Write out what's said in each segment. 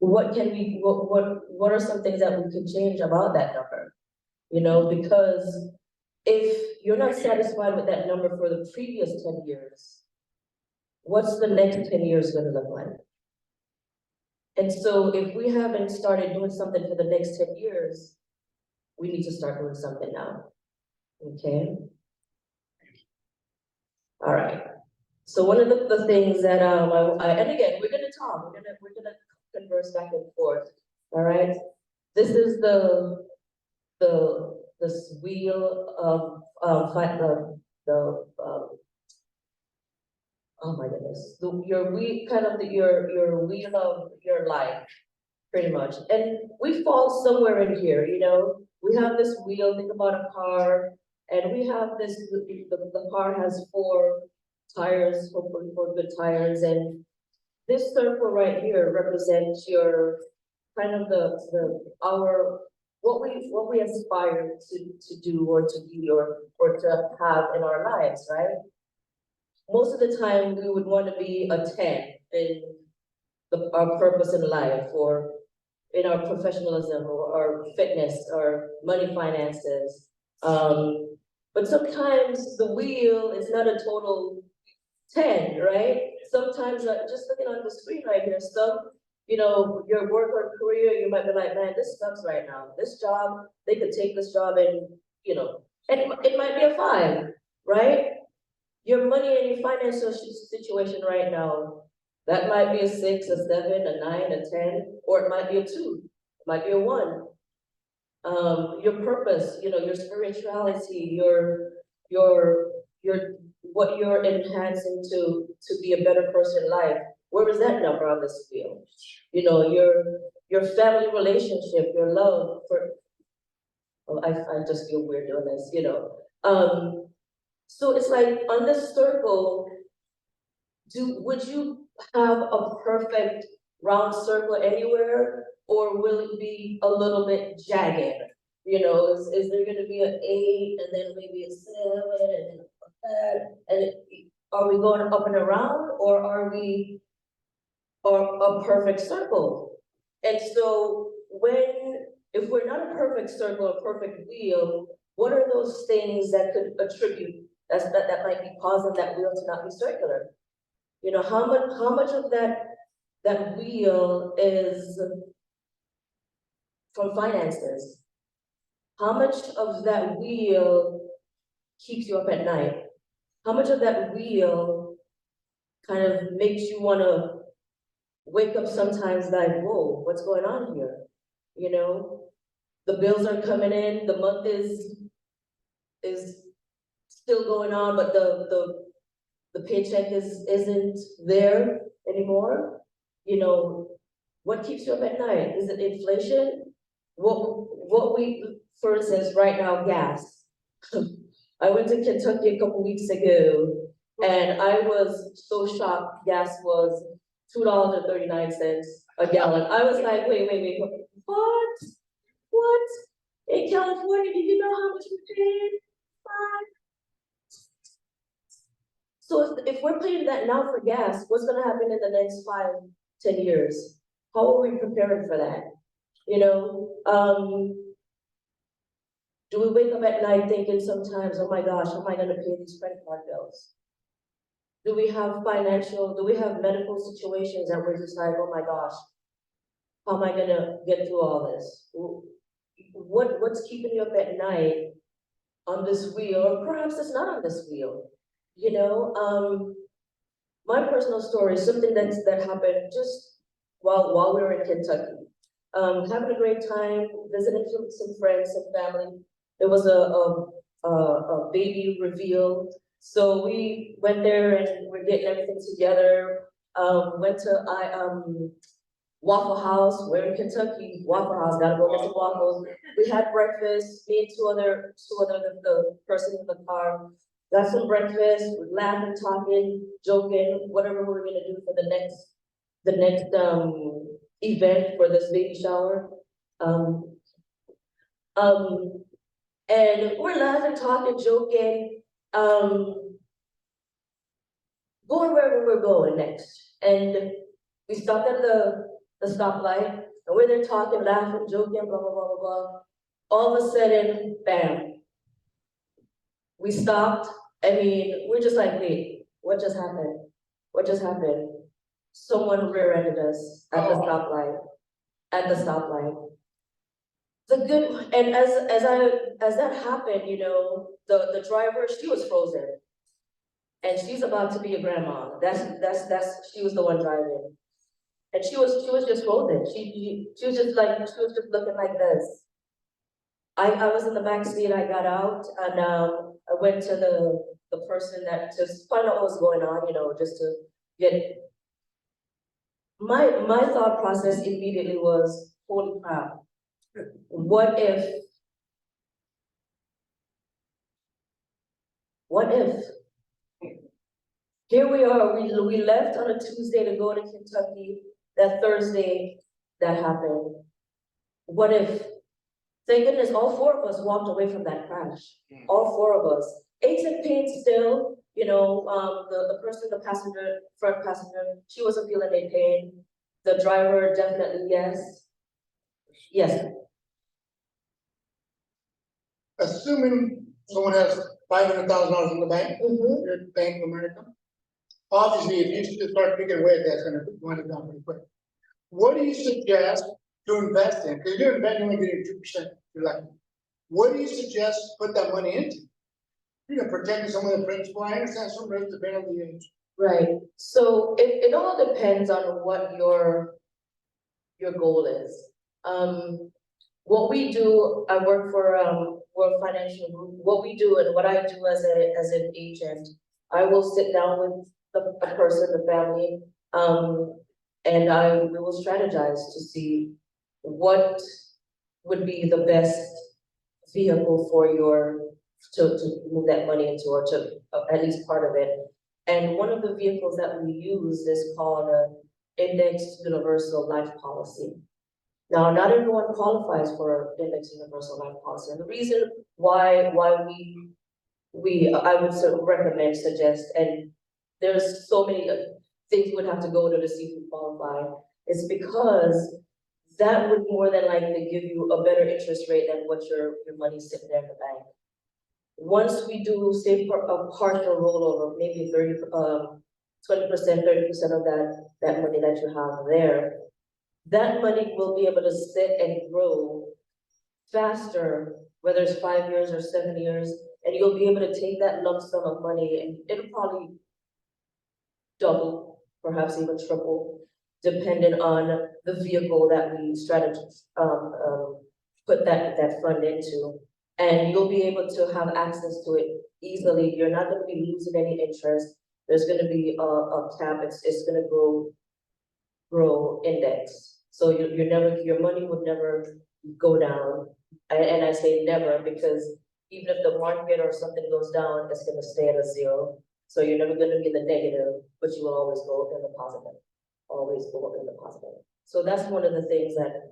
what are some things that we could change about that number? You know, because if you're not satisfied with that number for the previous 10 years, what's the next 10 years gonna look like? And so if we haven't started doing something for the next 10 years, we need to start doing something now, okay? All right, so one of the things that, and again, we're gonna talk, we're gonna converse back and forth, all right? This is this wheel of, oh my goodness, your wheel, kind of your wheel of your life, pretty much. And we fall somewhere in here, you know. We have this wheel, think about a car, and we have this, the car has 4 tires, hopefully 4 good tires, and this circle right here represents your, kind of what we aspire to do or to be or to have in our lives, right? Most of the time, we would want to be a 10 in our purpose in life, or in our professionalism, or our fitness, or money finances. But sometimes the wheel is not a total 10, right? Sometimes, just looking on the screen right here, you know, your work or career, you might be like, man, this sucks right now. This job, they could take this job and, you know, and it might be a 5, right? Your money and your financial situation right now, that might be a 6, a 7, a 9, a 10, or it might be a 2, it might be a 1. Your purpose, you know, your spirituality, what you're enhancing to be a better person in life. Where is that number on this wheel? You know, your family relationship, your love for. Oh, I just feel weird doing this, you know. So it's like on this circle, would you have a perfect round circle anywhere, or will it be a little bit jagged? You know, is there going to be an 8 and then maybe a 7 and then are we going up and around, or are we a perfect circle? And so if we're not a perfect circle, a perfect wheel, what are those things that could attribute that might be causing that wheel to not be circular? You know, how much of that wheel is from finances? How much of that wheel keeps you up at night? How much of that wheel kind of makes you want to wake up sometimes like, whoa, what's going on here? You know, the bills are coming in, the month is still going on, but the paycheck isn't there anymore. You know, what keeps you up at night? Is it inflation? For instance, right now, gas. I went to Kentucky a couple weeks ago, and I was so shocked. Gas was $2.39 a gallon. I was like, wait, what? What? In California, do you know how much we paid? So if we're paying that now for gas, what's gonna happen in the next 5, 10 years? How are we preparing for that? You know, do we wake up at night thinking sometimes, oh my gosh, how am I gonna pay these credit card bills? Do we have medical situations that we're just like, oh my gosh, how am I gonna get through all this? What's keeping you up at night on this wheel, or perhaps it's not on this wheel? You know, my personal story is something that happened just while we were in Kentucky. Having a great time, visiting some friends, some family. There was a baby reveal. So we went there and we're getting everything together. Went to Waffle House. We're in Kentucky. Waffle House. Gotta go get some waffles. We had breakfast. Me and two other the person in the car. Got some breakfast. We're laughing, talking, joking, whatever we're gonna do for the next event for this baby shower. And we're laughing, talking, joking, going wherever we're going next. And we stopped at the the stoplight, and we're there talking, laughing, joking, blah, blah, blah, blah, blah. All of a sudden, bam. We stopped. I mean, we're just like, wait, what just happened? What just happened? Someone rear-ended us at the stoplight. At the stoplight. The good, and as that happened, you know, the driver, she was frozen. And she's about to be a grandma. She was the one driving. And she was just frozen. She was just like, she was just looking like this. I was in the back seat, I got out, and I went to the person that just find out what was going on, you know, just to get my thought process immediately was, holy crap, what if here we are, we left on a Tuesday to go to Kentucky, that Thursday that happened. What if, thank goodness, all four of us walked away from that crash. All four of us. Aches and pains still, you know, the person, the passenger, front passenger, she wasn't feeling any pain. The driver, definitely yes. Yes. Assuming someone has $500,000 in the bank, Bank of America, obviously, if you start picking away at that, it's gonna wind it down pretty quick. What do you suggest to invest in? Because you're investing, only getting 2%, you're like, what do you suggest to put that money into? You know, protecting some of the principal. I understand some risks depend on the age. Right. So it all depends on what your goal is. What we do, I work for World Financial Group. What we do and what I do as an agent, I will sit down with the person, the family, and we will strategize to see what would be the best vehicle for to move that money into, or to at least part of it. And one of the vehicles that we use is called an indexed universal life policy. Now, not everyone qualifies for indexed universal life policy, and the reason why I would sort of recommend, suggest, and there's so many things you would have to go to see if you qualify, is because that would more than likely give you a better interest rate than what your money's sitting there in the bank. Once we do, say, a partial rollover, maybe 20%, 30% of that money that you have there, that money will be able to sit and grow faster, whether it's 5 years or 7 years, and you'll be able to take that lump sum of money and it'll probably double, perhaps even triple, depending on the vehicle that we put that fund into. And you'll be able to have access to it easily. You're not going to be losing any interest. There's going to be a cap. It's going to grow index. So your money would never go down. And I say never because even if the market or something goes down, it's going to stay at a zero. So you're never going to be in the negative, but you will always go in the positive. Always go up in the positive. So that's one of the things that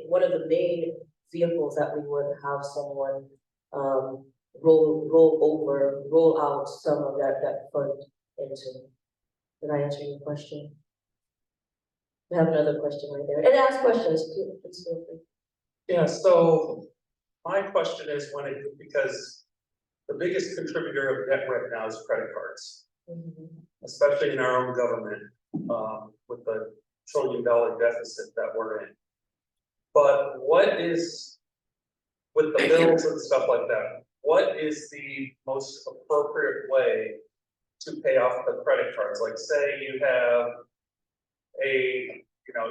one of the main vehicles that we would have someone roll out some of that fund into. Did I answer your question? We have another question right there. And ask questions. Please feel free. Yeah, so my question is because the biggest contributor of debt right now is credit cards, especially in our own government, with the $1 trillion deficit that we're in. But what is, with the bills and stuff like that, what is the most appropriate way to pay off the credit cards? Like say you have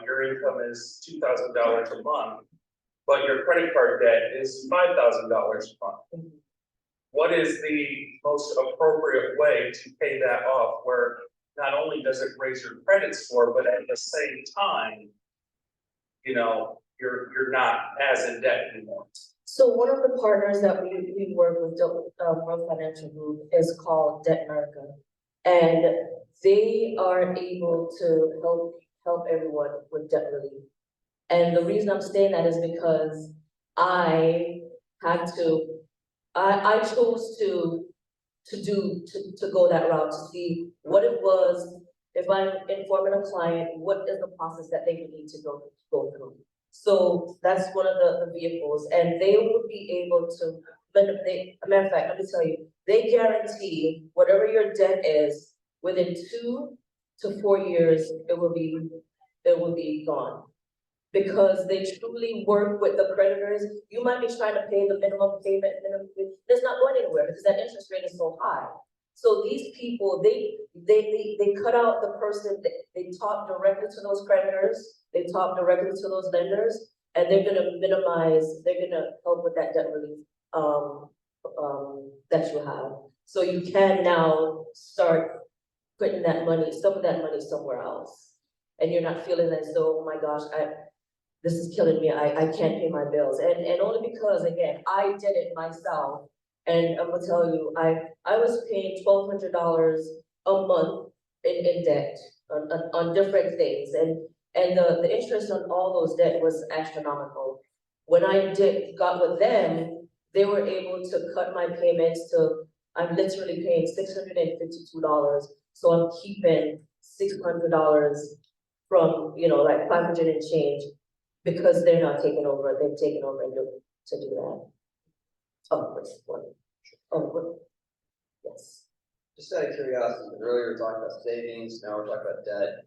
your income is $2,000 a month, but your credit card debt is $5,000 a month. What is the most appropriate way to pay that off where not only does it raise your credit score, but at the same time, you're not as in debt anymore? So one of the partners that we work with, World Financial Group, is called Debt America, and they are able to help everyone with debt relief. And the reason I'm saying that is because I chose to go that route, to see what it was if I'm informing a client, what is the process that they would need to go through? So that's one of the vehicles, and they would be able to, but a matter of fact, let me tell you, they guarantee whatever your debt is, within 2 to 4 years, it will be gone. Because they truly work with the creditors. You might be trying to pay the minimum payment, it's not going anywhere because that interest rate is so high. So these people, they cut out the person, they talk directly to those creditors, they talk directly to those lenders, and they're gonna help with that debt relief, that you have. So you can now start putting some of that money somewhere else. And you're not feeling as though, oh my gosh, this is killing me, I can't pay my bills. And only because, again, I did it myself. And I'm gonna tell you, I was paying $1,200 a month in debt on different things. And the interest on all those debt was astronomical. When I got with them, they were able to cut my payments to, I'm literally paying $652. So I'm keeping $600 from, like 500 and change, because they're not taking over, they've taken over to do that. Yes. Just out of curiosity, because earlier we were talking about savings, now we're talking about debt.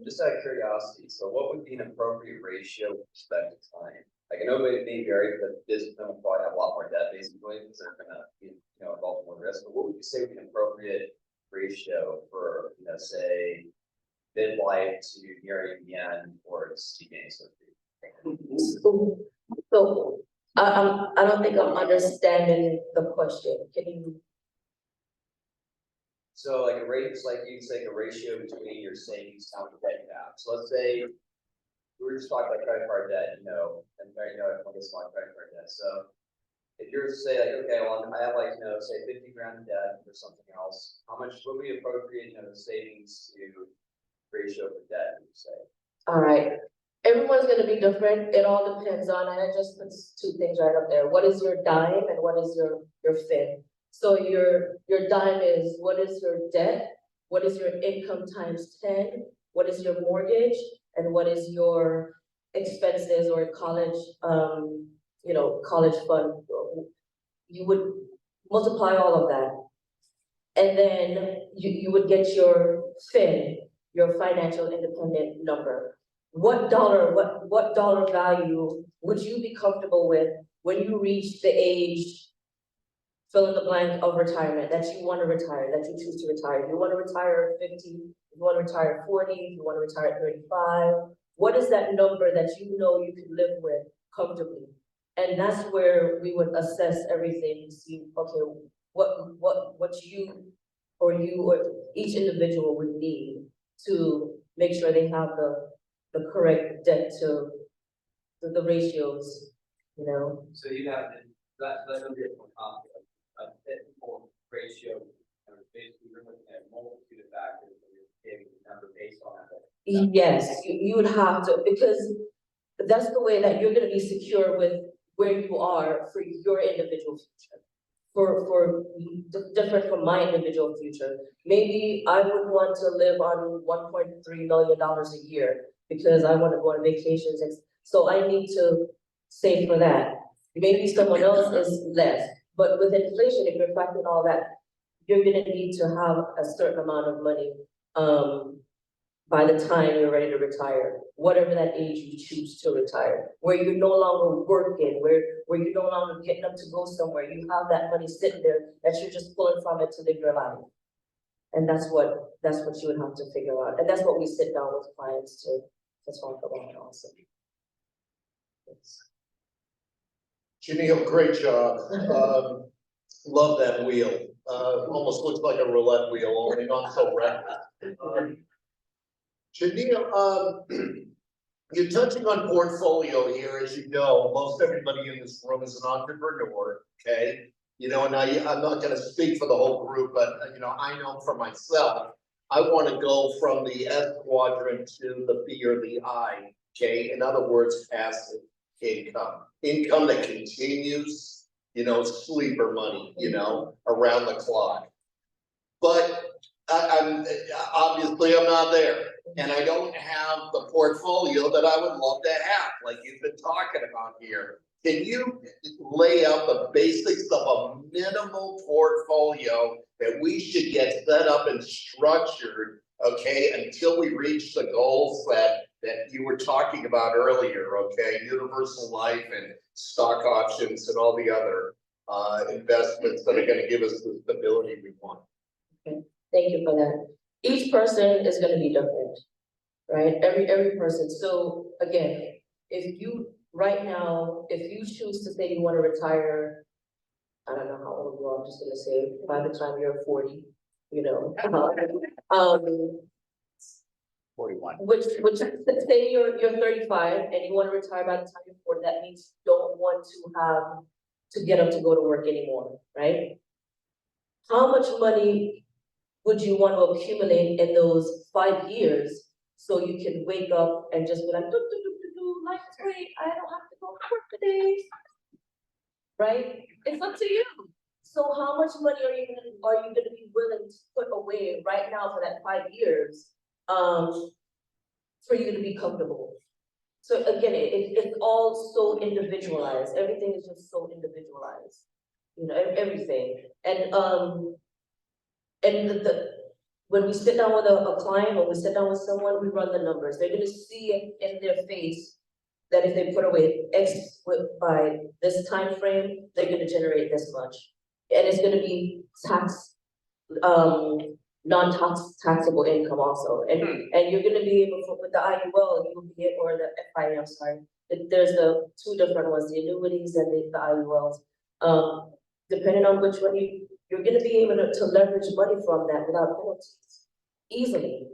Just out of curiosity, so what would be an appropriate ratio with respect to time? Like, I know it may vary, but business will probably have a lot more debt basically, because they're gonna be, involved in more risk. But what would you say would be an appropriate ratio for, say, midlife to nearing the end or beginning, so to speak? So I don't think I'm understanding the question. Can you? So like a rate, it's like you can take a ratio between your savings, how much debt you have. So let's say we were just talking about credit card debt, and I guess my credit card debt. So if you're to say like, okay, well, I have like, say 50 grand in debt or something else, how much would be appropriate, savings to ratio for debt, would you say? All right. Everyone's gonna be different. It all depends on, and I just put 2 things right up there. What is your dime and what is your fin? So your dime is, what is your debt? What is your income times 10? What is your mortgage? And what is your expenses or college, college fund? You would multiply all of that. And then you would get your fin, your financial independent number. What dollar value would you be comfortable with when you reach the age, fill in the blank, of retirement, that you want to retire, that you choose to retire? If you want to retire at 50, if you want to retire at 40, if you want to retire at 35, what is that number that you can live with comfortably? And that's where we would assess everything to see, okay, what you or each individual would need to make sure they have the correct debt to the ratios, So you have that would be a typical ratio, basically you're looking at a multitude of factors and you're giving the number based on that. Yes, you would have to, because that's the way that you're gonna be secure with where you are for your individual future. For different from my individual future. Maybe I would want to live on $1.3 million a year because I want to go on vacations, so I need to save for that. Maybe someone else is less, but with inflation, if you're factoring all that, you're gonna need to have a certain amount of money by the time you're ready to retire, whatever that age you choose to retire, where you're no longer working, where you're no longer getting up to go somewhere. You have that money sitting there that you're just pulling from it to live your life. And that's what you would have to figure out. And that's what we sit down with clients to talk about also. Yes. Janille, great job. Love that wheel. Almost looks like a roulette wheel, only not so rapid. Janille, you're touching on portfolio here. As you know, most everybody in this room is an entrepreneur, okay? And I'm not gonna speak for the whole group, but I know for myself, I wanna go from the S quadrant to the B or the I, okay? In other words, passive income. Income that continues, sleeper money, around the clock. But obviously I'm not there, and I don't have the portfolio that I would love to have, like you've been talking about here. Can you lay out the basics of a minimal portfolio that we should get set up and structured, okay, until we reach the goals that you were talking about earlier, okay, universal life and stock options and all the other investments that are gonna give us the stability we want. Thank you for that. Each person is gonna be different, right? Every person. So again, if you, right now, if you choose to say you wanna retire, I don't know how old you are, I'm just gonna say by the time you're 40, you know. 41. Which say you're 35 and you wanna retire by the time you're 40, that means you don't want to get up to go to work anymore, right? How much money would you want to accumulate in those 5 years so you can wake up and just be like, life is great, I don't have to go to work today, right? It's up to you. So how much money are you gonna be willing to put away right now for that 5 years, for you to be comfortable? So again, it's all so individualized. Everything is just so individualized, you know, everything. And when we sit down with a client or we sit down with someone, we run the numbers. They're gonna see it in their face that if they put away X by this time frame, they're gonna generate this much. And it's gonna be non-taxable income also. And you're gonna be able to, with the IUL, you'll be, or the FIA, I'm sorry. There's the two different ones, the annuities and the IULs. Depending on which one you're gonna be able to leverage money from that without penalties. Easily.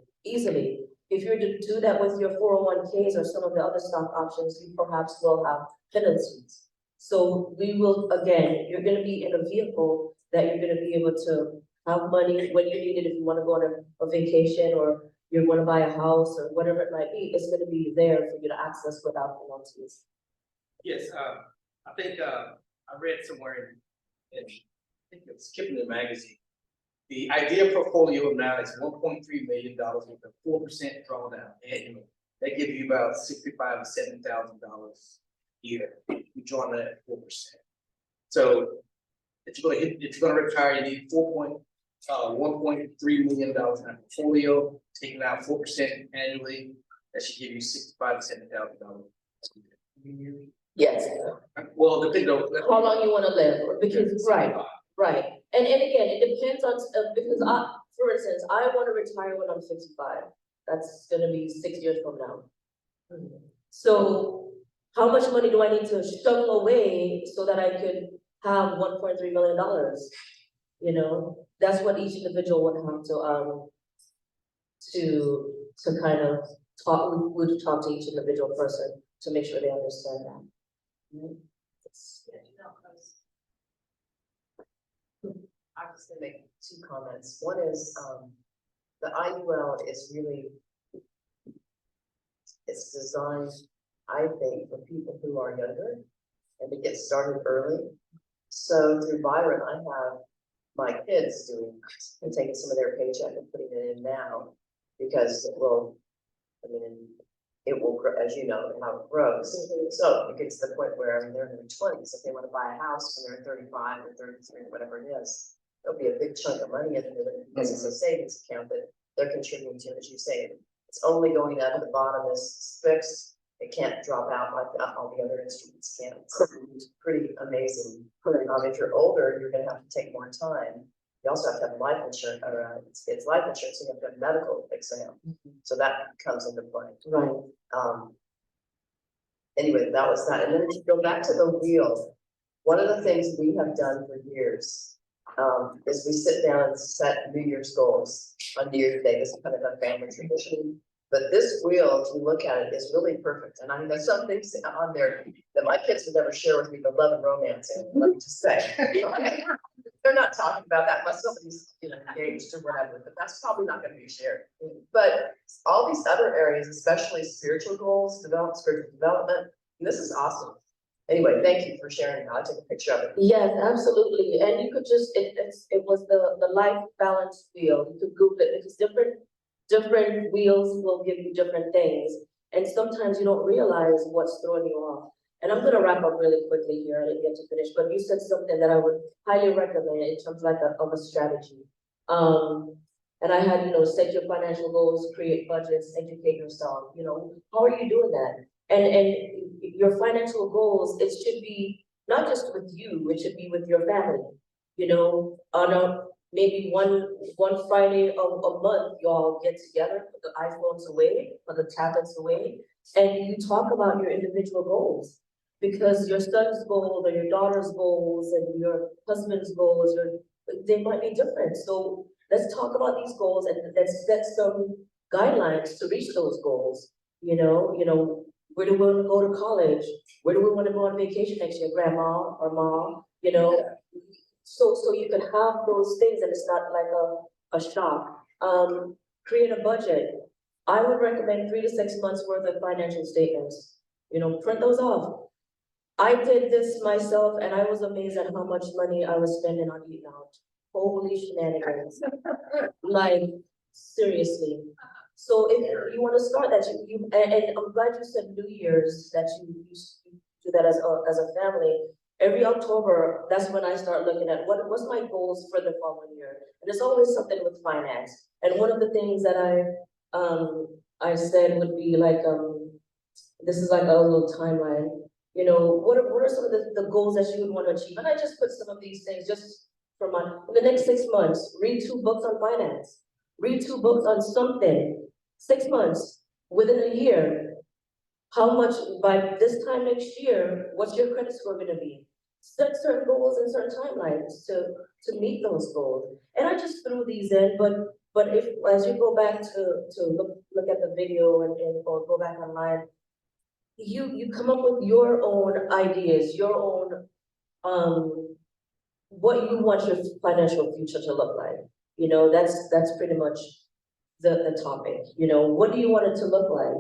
If you're to do that with your 401ks or some of the other stock options, you perhaps will have penalties. So we will, again, you're gonna be in a vehicle that you're gonna be able to have money when you need it, if you wanna go on a vacation or you wanna buy a house or whatever it might be, it's gonna be there for you to access without penalties. Yes, I think, I read somewhere in, I think it was Kipling magazine. The ideal portfolio amount is $1.3 million with a 4% drawdown annually. That gives you about $65,000 to $70,000 a year. You draw that at 4%. So if you're gonna retire, you need $1.3 million in a portfolio, taking out 4% annually. That should give you $65,000 to $70,000. Yes. Well, depending on How long you wanna live, because, right. And again, it depends on, because for instance, I wanna retire when I'm 65. That's gonna be 6 years from now. So how much money do I need to shovel away so that I could have $1.3 million? You know, that's what each individual would have to kind of talk, we would talk to each individual person to make sure they understand that. I was gonna make 2 comments. One is, the IUL is really, it's designed, I think, for people who are younger and to get started early. So through Byron, I have my kids doing, and taking some of their paycheck and putting it in now, because it will, I mean, it will grow, as you know, how it grows. So it gets to the point where, I mean, they're in their 20s, if they want to buy a house when they're 35 or 33, whatever it is, there'll be a big chunk of money in there because it's a savings account that they're contributing to, as you say. It's only going up, the bottom is fixed. It can't drop out like all the other instruments can. It's pretty amazing. If you're older, you're gonna have to take more time. You also have to have life insurance, or it's life insurance, so you have to have medical exam. So that comes into play. Right. Anyway, that was that. And then if you go back to the wheel, one of the things we have done for years is we sit down and set New Year's goals on New Year's Day. This is kind of a family tradition. But this wheel, if you look at it, is really perfect. And I mean, there's some things on there that my kids would never share with me, but love and romance, and let me just say. They're not talking about that unless somebody's, you know, engaged or whatever, but that's probably not gonna be shared. But all these other areas, especially spiritual goals, spiritual development, and this is awesome. Anyway, thank you for sharing. I'll take a picture of it. Yes, absolutely, and you could just, it was the life balance wheel, you could Google it, because different wheels will give you different things. And sometimes you don't realize what's throwing you off. And I'm gonna wrap up really quickly here, I didn't get to finish, but you said something that I would highly recommend in terms of a strategy. And I had, set your financial goals, create budgets, educate yourself, how are you doing that? And your financial goals, it should be not just with you, it should be with your family. On maybe one Friday a month, you all get together, put the iPhones away, put the tablets away, and you talk about your individual goals. Because your son's goals or your daughter's goals and your husband's goals, they might be different. So let's talk about these goals and let's set some guidelines to reach those goals. Where do we want to go to college? Where do we want to go on vacation next year, grandma or mom? So you can have those things and it's not like a shock. Create a budget. I would recommend 3 to 6 months worth of financial statements. Print those off. I did this myself and I was amazed at how much money I was spending on eating out. Holy shenanigans. Like, seriously. So if you want to start that, and I'm glad you said New Year's, that you do that as a family. Every October, that's when I start looking at what's my goals for the following year. And there's always something with finance. And one of the things that I said would be like, this is like a little timeline. What are some of the goals that you would want to achieve? And I just put some of these things just for in the next 6 months, read 2 books on finance, read 2 books on something, 6 months, within a year. How much by this time next year, what's your credit score gonna be? Set certain goals and certain timelines to meet those goals. And I just threw these in, but if, as you go back to look at the video or go back online, you come up with your own ideas, your own, what you want your financial future to look like. That's pretty much the topic. What do you want it to look like?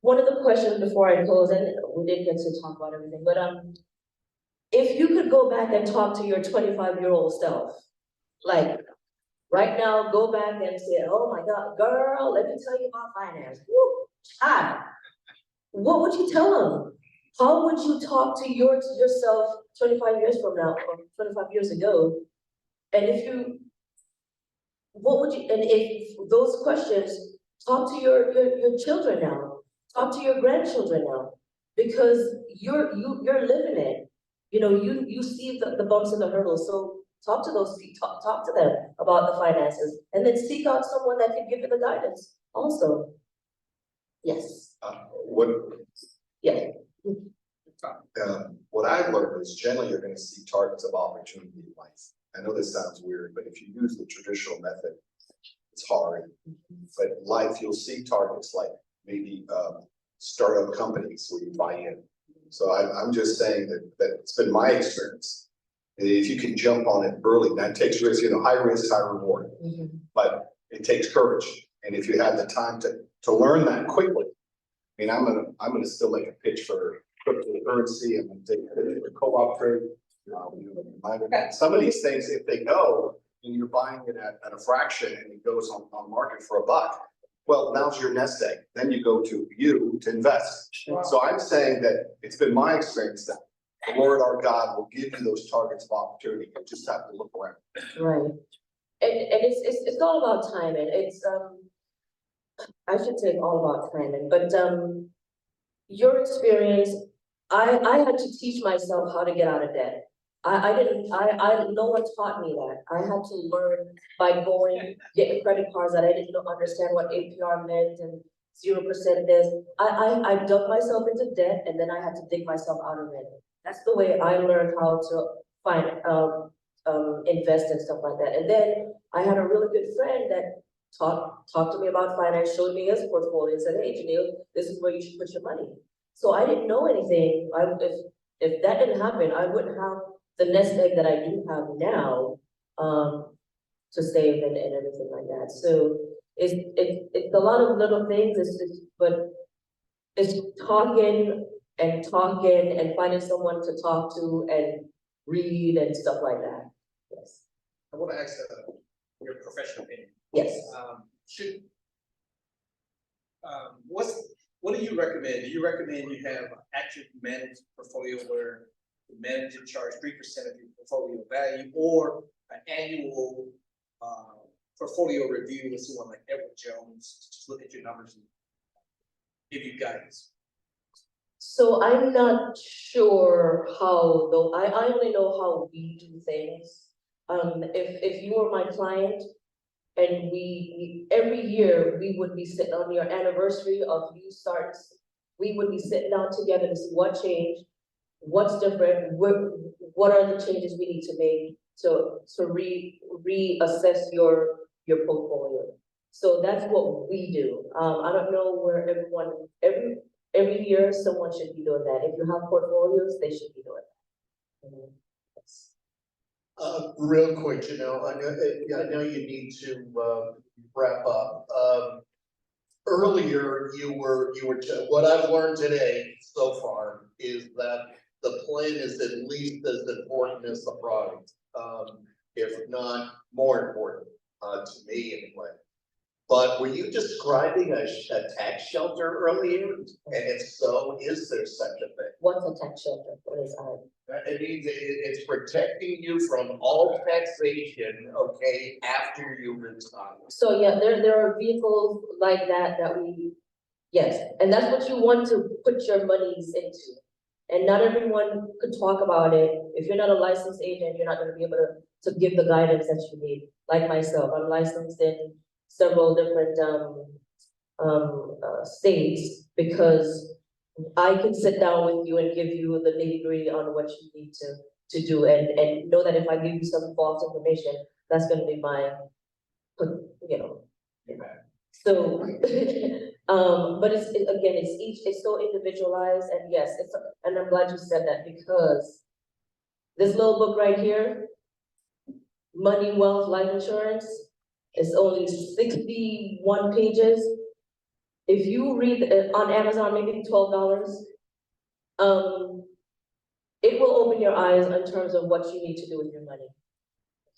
One of the questions before I close, and we didn't get to talk about everything, but if you could go back and talk to your 25-year-old self, like right now, go back and say, oh my God, girl, let me tell you about finance. Woo, child. What would you tell them? How would you talk to yourself 25 years from now, or 25 years ago? And if those questions, talk to your children now. Talk to your grandchildren now, because you're living it. You see the bumps and the hurdles. So talk to talk to them about the finances, and then seek out someone that can give you the guidance also. Yes. Yeah. What I've learned is generally you're gonna see targets of opportunity in life. I know this sounds weird, but if you use the traditional method, it's hard. But in life, you'll see targets like maybe startup companies where you buy in. So I'm just saying that it's been my experience. If you can jump on it early, that takes risk, high risk, high reward. But it takes courage. And if you have the time to learn that quickly, I mean, I'm gonna still make a pitch for cryptocurrency, I'm gonna take a pitch for co-op trade. Some of these things, if they go and you're buying it at a fraction and it goes on market for $1, well, now's your nest egg. Then you go to invest. Wow. So I'm saying that it's been my experience that the Lord our God will give you those targets of opportunity. You just have to look around. Right. And it's all about timing. It's I should say all about timing, but your experience, I had to teach myself how to get out of debt. No one taught me that. I had to learn by getting credit cards that I didn't understand what APR meant and 0% this. I dug myself into debt and then I had to dig myself out of it. That's the way I learned how to invest and stuff like that. And then I had a really good friend that talked to me about finance, showed me his portfolio and said, hey, Janille, this is where you should put your money. So I didn't know anything. If that didn't happen, I wouldn't have the nest egg that I do have now to save and everything like that. So it's a lot of little things, but it's talking and talking and finding someone to talk to and read and stuff like that. Yes, I wanna ask, your professional opinion. yes. Should. What do you recommend? Do you recommend you have an active managed portfolio where the manager charge 3% of your portfolio value, or an annual, portfolio review with someone like Edward Jones, just look at your numbers and give you guidance? So I'm not sure how, though, I only know how we do things. If you were my client, and we every year, we would be sitting on your anniversary of you starts, we would be sitting down together to see what changed, what's different, what are the changes we need to make to reassess your portfolio. So that's what we do. I don't know where every year someone should be doing that. If you have portfolios, they should be doing that. Yes. Real quick, Janelle, I know you need to, wrap up. Earlier, what I've learned today so far is that the plan is at least as important as the product, if not more important, to me anyway. But were you describing a tax shelter earlier? And if so, is there such a thing? What's a tax shelter? What is It means it's protecting you from all taxation, okay, after you retire. So yeah, there are vehicles like that yes, and that's what you want to put your monies into. And not everyone could talk about it. If you're not a licensed agent, you're not gonna be able to give the guidance that you need. Like myself, I'm licensed in several different states, because I can sit down with you and give you the nitty-gritty on what you need to do, and know that if I give you some false information, that's gonna be my, so, but it's so individualized, and yes, and I'm glad you said that, because this little book right here, Money, Wealth, Life Insurance, is only 61 pages. If you read it on Amazon, maybe $12, it will open your eyes in terms of what you need to do with your money.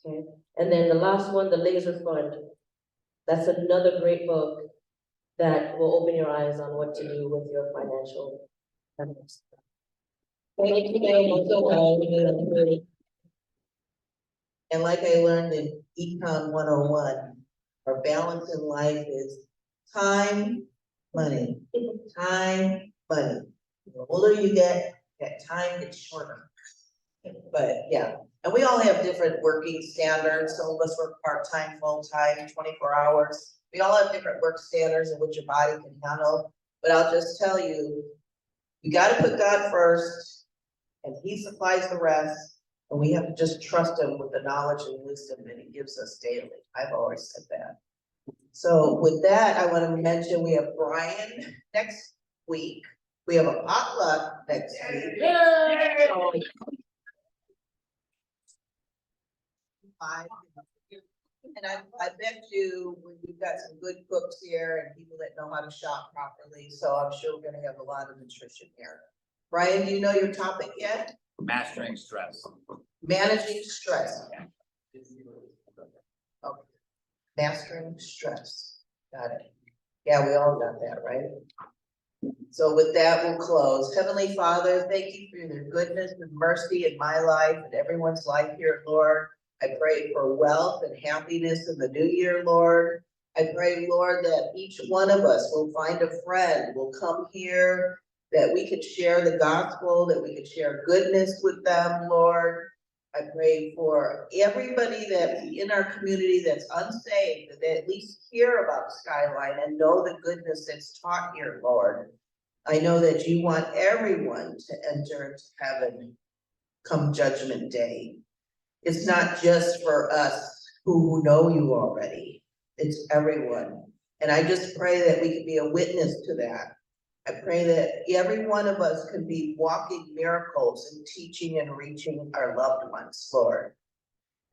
Okay, and then the last one, The Laser Fund, that's another great book that will open your eyes on what to do with your financial. Thank you so much. And like I learned in Econ 101, our balance in life is time, money, time, money. The older you get, that time gets shorter. But yeah, and we all have different working standards. Some of us work part-time, full-time, 24 hours. We all have different work standards in which your body can handle. But I'll just tell you, you gotta put God first, and He supplies the rest. And we have to just trust Him with the knowledge and wisdom that He gives us daily. I've always said that. So with that, I want to mention we have Brian next week. We have a potluck next week. And I bet you we've got some good cooks here and people that know how to shop properly. So I'm sure we're gonna have a lot of nutrition here. Brian, do you know your topic yet? Mastering stress. Managing stress. Okay. Mastering stress. Got it. Yeah, we all got that, right? So with that, we'll close. Heavenly Father, thank you for your goodness and mercy in my life and everyone's life here, Lord. I pray for wealth and happiness in the new year, Lord. I pray, Lord, that each one of us will find a friend, will come here, that we could share the gospel, that we could share goodness with them, Lord. I pray for everybody that's in our community that's unsaved, that they at least hear about Skyline and know the goodness that's taught here, Lord. I know that you want everyone to enter into heaven come Judgment Day. It's not just for us who know you already, it's everyone. And I just pray that we can be a witness to that. I pray that every one of us can be walking miracles and teaching and reaching our loved ones, Lord.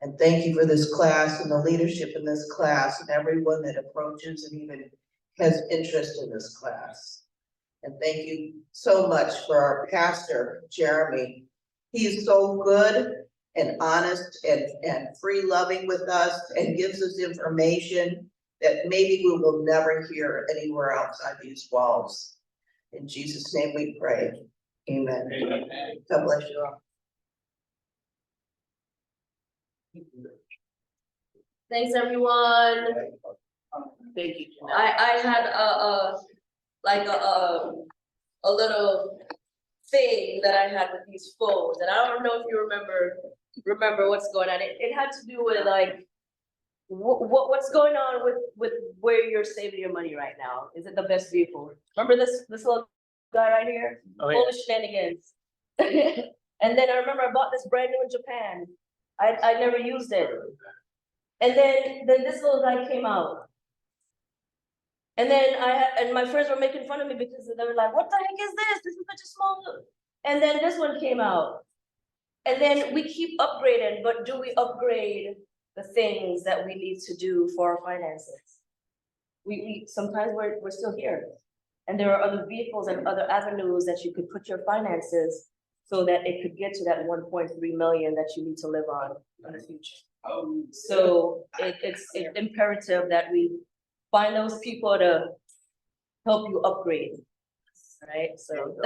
And thank you for this class and the leadership in this class and everyone that approaches and even has interest in this class. And thank you so much for our pastor, Jeremy. He's so good and honest and free loving with us and gives us information that maybe we will never hear anywhere outside these walls. In Jesus' name we pray. Amen. God bless you all. Thanks, everyone. Thank you. I had a little thing that I had with these phones, and I don't know if you remember what's going on. It had to do with like what's going on with where you're saving your money right now. Is it the best vehicle? Remember this little guy right here? Oh, yeah. Polish shenanigans. And then I remember I bought this brand new in Japan. I never used it. And then this little guy came out. And then and my friends were making fun of me because they were like, what the heck is this? This is such a small. And then this one came out. And then we keep upgrading, but do we upgrade the things that we need to do for our finances? We sometimes we're still here. And there are other vehicles and other avenues that you could put your finances so that it could get to that 1.3 million that you need to live on in the future. So it's imperative that we find those people to help you upgrade, right? So.